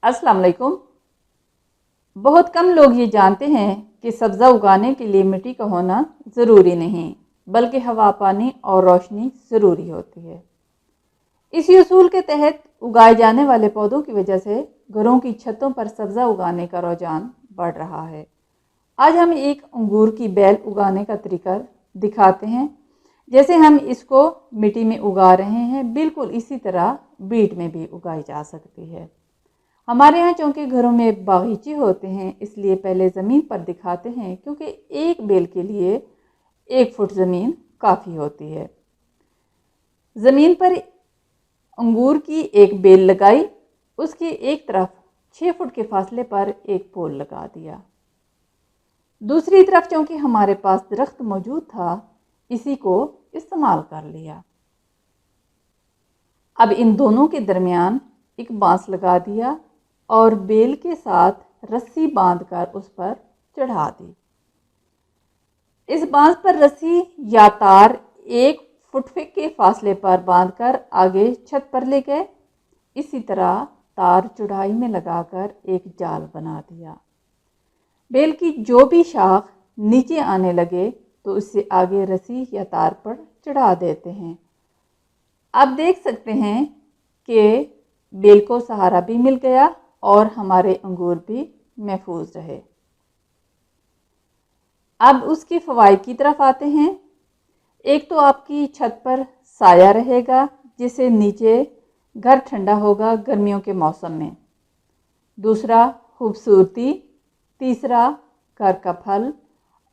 अस्सलाम वालेकुम। बहुत कम लोग ये जानते हैं कि सब्ज़ा उगाने के लिए मिट्टी का होना ज़रूरी नहीं, बल्कि हवा, पानी और रोशनी ज़रूरी होती है। इसी उसूल के तहत उगाए जाने वाले पौधों की वजह से घरों की छतों पर सब्ज़ा उगाने का रुझान बढ़ रहा है। आज हम एक अंगूर की बेल उगाने का तरीका दिखाते हैं। जैसे हम इसको मिट्टी में उगा रहे हैं, बिल्कुल इसी तरह बीट में भी उगाई जा सकती है। हमारे यहाँ चूँकि घरों में बागीचे होते हैं, इसलिए पहले ज़मीन पर दिखाते हैं, क्योंकि एक बेल के लिए 1 फुट ज़मीन काफ़ी होती है। ज़मीन पर अंगूर की एक बेल लगाई, उसकी एक तरफ 6 फुट के फासले पर एक पोल लगा दिया। दूसरी तरफ चूँकि हमारे पास दरख्त मौजूद था, इसी को इस्तेमाल कर लिया। अब इन दोनों के दरमियान एक बांस लगा दिया और बेल के साथ रस्सी बांधकर उस पर चढ़ा दी। इस बांस पर रस्सी या तार 1 फुट के फासले पर बांधकर आगे छत पर ले गए। इसी तरह तार चौड़ाई में लगाकर एक जाल बना दिया। बेल की जो भी शाख नीचे आने लगे तो उससे आगे रस्सी या तार पर चढ़ा देते हैं। आप देख सकते हैं कि बेल को सहारा भी मिल गया और हमारे अंगूर भी महफूज रहे। अब उसके फ़वाइद की तरफ आते हैं। एक तो आपकी छत पर साया रहेगा, जिससे नीचे घर ठंडा होगा गर्मियों के मौसम में। दूसरा, खूबसूरती। तीसरा, घर का फल।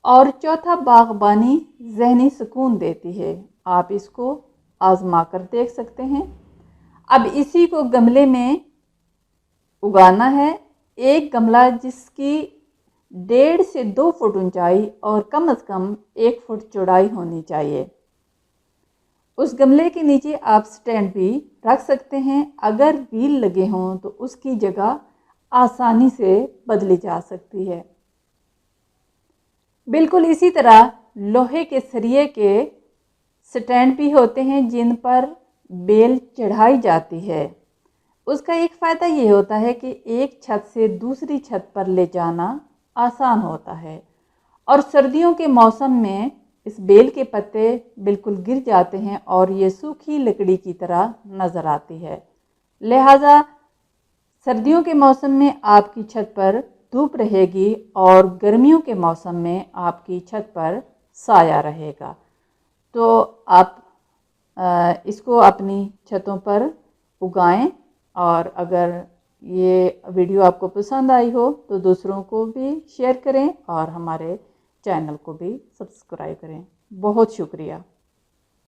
और चौथा, बागबानी ज़हनी सुकून देती है। आप इसको आजमा कर देख सकते हैं। अब इसी को गमले में उगाना है। एक गमला जिसकी 1.5 से 2 फुट ऊंचाई और कम से कम 1 फुट चौड़ाई होनी चाहिए। उस गमले के नीचे आप स्टैंड भी रख सकते हैं। अगर व्हील लगे हों तो उसकी जगह आसानी से बदली जा सकती है। बिल्कुल इसी तरह लोहे के सरिये के स्टैंड भी होते हैं जिन पर बेल चढ़ाई जाती है। उसका एक फ़ायदा ये होता है कि एक छत से दूसरी छत पर ले जाना आसान होता है और सर्दियों के मौसम में इस बेल के पत्ते बिल्कुल गिर जाते हैं और ये सूखी लकड़ी की तरह नज़र आती है। लिहाजा सर्दियों के मौसम में आपकी छत पर धूप रहेगी और गर्मियों के मौसम में आपकी छत पर साया रहेगा। तो आप इसको अपनी छतों पर उगाएं। और अगर ये वीडियो आपको पसंद आई हो तो दूसरों को भी शेयर करें और हमारे चैनल को भी सब्सक्राइब करें। बहुत शुक्रिया।